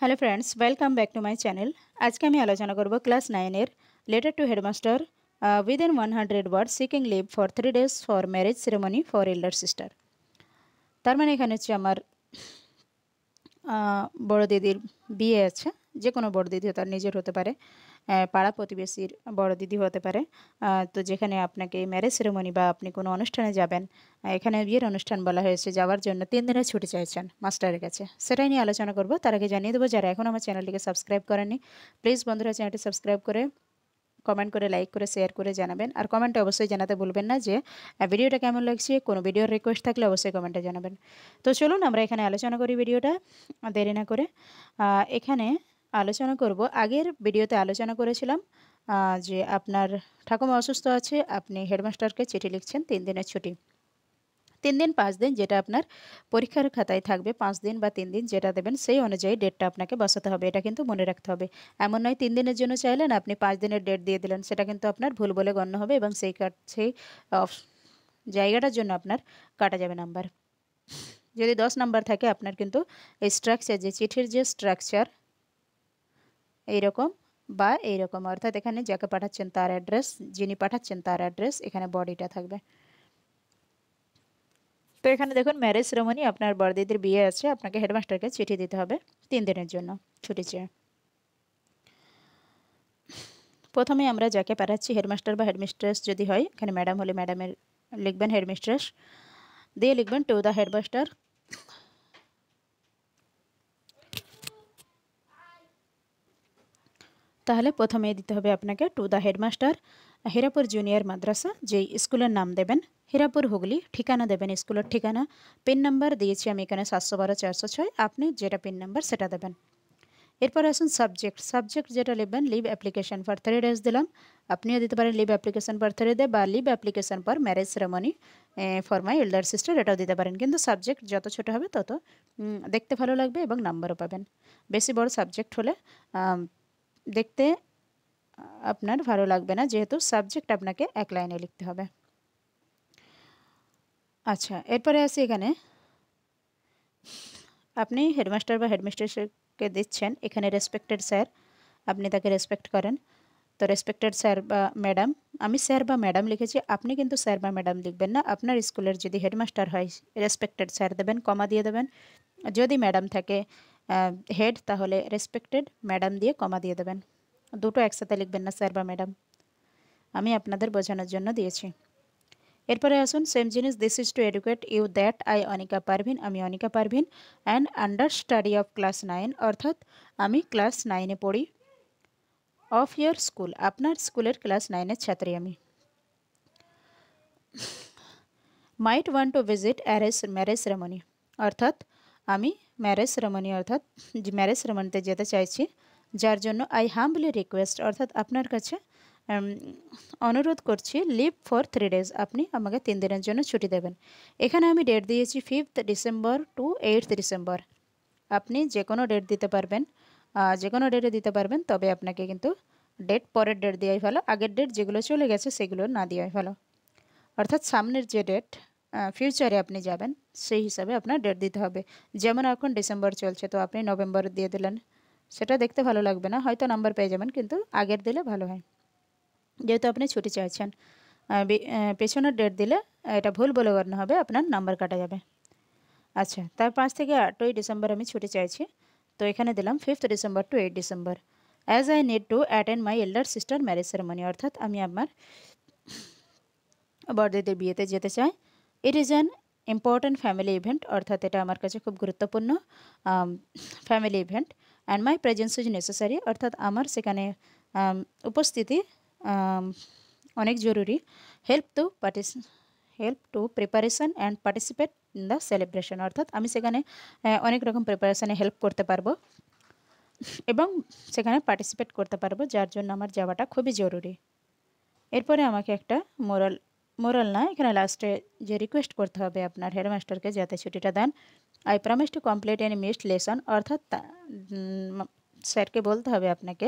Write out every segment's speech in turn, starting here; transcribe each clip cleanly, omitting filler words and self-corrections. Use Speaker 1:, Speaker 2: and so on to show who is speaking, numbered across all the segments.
Speaker 1: Hello friends, welcome back to my channel. आज के आलोचना करब क्लास 9 एर letter to headmaster within 100 word seeking leave for 3 days for marriage ceremony for elder sister. तार माने एखाने हच्छे आमार बड़ दिदिर बिये आछे। जे कोनो बड़ दिदी तार निजेर होते पारे, पाड़ा प्रतिबेशीर बड़ दिदी होते पारे। तो जेखाने आपनाके मैरिज सेरेमनी बा आपनि कोनो अनुष्ठाने जाबेन, एखाने बियेर अनुष्ठान बला हयेछे, जाওয়ার জন্য 3 দিনের ছুটি চাইছেন মাস্টারের কাছে, সেটাই নিয়ে আলোচনা করব। তার আগে জানিয়ে দেবো, যারা এখন আমার চ্যানেলটিকে সাবস্ক্রাইব করেননি প্লিজ বন্ধুরা চ্যানেলটি সাবস্ক্রাইব করে কমেন্ট করে লাইক করে শেয়ার করে জানাবেন। আর কমেন্টে অবশ্যই জানাতে ভুলবেন না যে ভিডিওটা কেমন লাগছে। কোনো ভিডিওর রিকোয়েস্ট থাকলে অবশ্যই কমেন্টে জানাবেন। তো চলুন আমরা এখানে আলোচনা করি ভিডিওটা দেরি না করে। এখানে আলোচনা করব, আগের ভিডিওতে আলোচনা করেছিলাম যে আপনার ঠাকুমা অসুস্থ আছে, আপনি হেডমাস্টারকে চিঠি লিখছেন 3 দিনের ছুটি। 3 दिन 5 दिन যেটা আপনার পরীক্ষার খাতায় থাকবে, 5 दिन বা 3 दिन যেটা দেবেন সেই অনুযায়ী ডেটটা আপনাকে বসাতে হবে। এটা কিন্তু মনে রাখতে হবে। এমন নয় 3 দিনের জন্য চাইলেন আপনি 5 দিনের ডেট দিয়ে দিলেন, সেটা কিন্তু আপনার ভুল বলে গণ্য হবে এবং সেই জায়গাটার জন্য আপনার কাটা যাবে নাম্বার। যদি 10 নাম্বার থাকে আপনার কিন্তু এই স্ট্রাকচার, যে চিঠির যে স্ট্রাকচার এইরকম বা এইরকম, অর্থাৎ এখানে যাকে পাঠাচ্ছেন তার অ্যাড্রেস, যিনি পাঠাচ্ছেন তার অ্যাড্রেস, এখানে বডিটা থাকবে। তো এখানে দেখুন ম্যারেজ সেরেমনি, আপনার বড় দিদির বিয়ে আছে, আপনাকে হেডমাস্টারকে চিঠি দিতে হবে 3 দিনের জন্য ছুটি চেয়ে। প্রথমে আমরা যাকে পাঠাচ্ছি হেডমাস্টার বা হেডমিস্ট্রেস যদি হয়, এখানে ম্যাডাম হলে ম্যাডামের লিখবেন, হেডমিস্ট্রেস দিয়ে লিখবেন টু দ্য হেডমাস্টার। তাহলে প্রথমে দিতে হবে আপনাকে to the headmaster, Hirapur junior Madrasa, যেই স্কুলের নাম দেবেন হীরাপুর হুগলি, ঠিকানা দেবেন স্কুলের ঠিকানা। পিন নাম্বার দিয়েছি আমি এখানে 712-406, আপনি যেটা পিন নাম্বার সেটা দেবেন। এরপর আসুন সাবজেক্ট যেটা লিখবেন লিভ অ্যাপ্লিকেশন ফর 3 days দিলাম, আপনিও দিতে পারেন লিভ অ্যাপ্লিকেশন ফর 3 day বা leave application for marriage ceremony for my elder sister, এটাও দিতে পারেন। কিন্তু সাবজেক্ট যত ছোট হবে তত দেখতে ভালো লাগবে এবং নাম্বারও পাবেন। বেশি বড় সাবজেক্ট হলে দেখতে আপনার ভালো লাগবে না, যেহেতু সাবজেক্ট আপনাকে এক লাইনে লিখতে হবে। আচ্ছা, এরপরে আসি এখানে আপনি হেডমাস্টার বা হেডমিস্ট্রেসকে দিচ্ছেন, এখানে রেসপেক্টেড স্যার, আপনি তাকে রেসপেক্ট করেন। তো রেসপেক্টেড স্যার বা ম্যাডাম, আমি স্যার বা ম্যাডাম লিখেছি, আপনি কিন্তু স্যার বা ম্যাডাম লিখবেন না। আপনার স্কুলের যদি হেডমাস্টার হয় রেসপেক্টেড স্যার দেবেন, কমা দিয়ে দেবেন। যদি ম্যাডাম থাকে হেড, তাহলে রেসপেক্টেড ম্যাডাম দিয়ে কমা দিয়ে দেবেন। দুটো একসাথে লিখবেন না, স্যার বা ম্যাডাম, আমি আপনাদের বোঝানোর জন্য দিয়েছি। এরপরে আসুন সেম জিনিস, this is to educate you that I Anika Parvin, আমি Anika Parvin and under study of class 9, অর্থাৎ আমি ক্লাস 9-এ পড়ি। অফ ইয়ার স্কুল, আপনার স্কুলের ক্লাস 9-এর ছাত্রী আমি। Might want to visit marriage ceremony, অর্থাৎ আমি ম্যারেজ সেরেমনি অর্থাৎ ম্যারেজ সেরেমনিতে যেতে চাইছি, যার জন্য আই হাম্বলি রিকোয়েস্ট, অর্থাৎ আপনার কাছে অনুরোধ করছি লিভ ফর 3 days, আপনি আমাকে 3 দিনের জন্য ছুটি দেবেন। এখানে আমি ডেট দিয়েছি 5th December two 8th December. আপনি যে কোনো ডেট দিতে পারবেন, যে কোনো ডেটে দিতে পারবেন, তবে আপনাকে কিন্তু ডেট পরের ডেট দেওয়াই ভালো, আগের ডেট যেগুলো চলে গেছে সেগুলো না দেওয়াই ভালো। অর্থাৎ সামনের যে ডেট ফিউচারে আপনি যাবেন সেই হিসাবে আপনার ডেট দিতে হবে। যেমন এখন ডিসেম্বর চলছে, তো আপনি নভেম্বর দিয়ে দিলেন, সেটা দেখতে ভালো লাগবে না, হয়তো নাম্বার পেয়ে যাবেন, কিন্তু আগের দিলে ভালো হয়, যেহেতু আপনি ছুটি চাইছেন। পেছনের ডেট দিলে এটা ভুল বলে গণ্য হবে, আপনার নাম্বার কাটা যাবে। আচ্ছা, তার 5 থেকে 8ই ডিসেম্বর আমি ছুটি চাইছি, তো এখানে দিলাম 5th December to 8 December. As I need to attend my elder sister marriage ceremony, অর্থাৎ আমি আমার বড়দিদির বিয়েতে যেতে চাই। It is an important family event, অর্থাৎ এটা আমার কাছে খুব গুরুত্বপূর্ণ family event. And my presence is necessary, অর্থাৎ আমার সেখানে উপস্থিতি অনেক জরুরি। Help to preparation and participate in the celebration, অর্থাৎ আমি সেখানে অনেক রকম প্রিপারেশানে হেল্প করতে পারবো এবং সেখানে পার্টিসিপেট করতে পারবো, যার জন্য আমার যাওয়াটা খুবই জরুরি। এরপরে আমাকে একটা মোরাল না, এখানে লাস্টে যে রিকোয়েস্ট করতে হবে আপনার হেডমাস্টারকে যাতে ছুটিটা দেন। I promise to complete any missed lesson, অর্থাৎ স্যারকে বলতে হবে আপনাকে,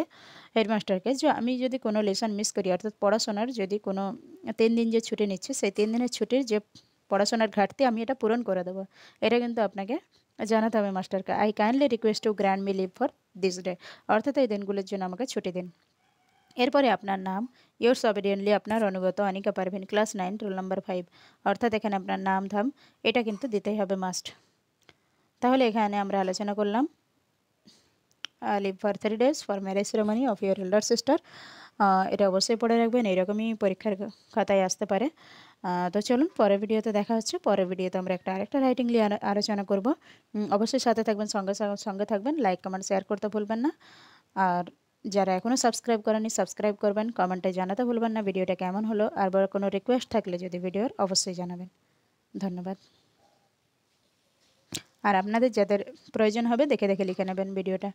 Speaker 1: হেডমাস্টারকে, যে আমি যদি কোনো লেসন মিস করি, অর্থাৎ পড়াশোনার যদি কোনো 3 দিন যে ছুটি নিচ্ছে সেই 3 দিনের ছুটির যে পড়াশোনার ঘাটতি আমি এটা পূরণ করে দেবো, এটা কিন্তু আপনাকে জানাতে হবে মাস্টারকে। I kindly request to grant me leave for this day, অর্থাৎ এই দিনগুলোর জন্য আমাকে ছুটি দিন। এরপরে আপনার নাম, ইয়োর্স অবিডিয়েন্টলি আপনার অনুগত Anika Parvin, class 9, roll number 5, অর্থাৎ এখানে আপনার নাম ধাম এটা কিন্তু দিতেই হবে মাস্ট। তাহলে এখানে আমরা আলোচনা করলাম leave for 3 days for marriage ceremony of your elder sister. এটা অবশ্যই পড়ে রাখবেন, এইরকমই পরীক্ষার খাতায় আসতে পারে। তো চলুন পরের ভিডিওতে দেখা হচ্ছে। পরের ভিডিওতে আমরা আরেকটা রাইটিং নিয়ে আলোচনা করব। অবশ্যই সাথে থাকবেন, সঙ্গে থাকবেন, লাইক কমেন্ট শেয়ার করতে ভুলবেন না। আর যারা এখনও সাবস্ক্রাইব করেননি সাবস্ক্রাইব করবেন, কমেন্টে জানাতে ভুলবেন না ভিডিওটা কেমন হলো, আর কোনো রিকোয়েস্ট থাকলে যদি ভিডিওর অবশ্যই জানাবেন। ধন্যবাদ। আর আপনাদের যাদের প্রয়োজন হবে দেখে দেখে লিখে নেবেন ভিডিওটা।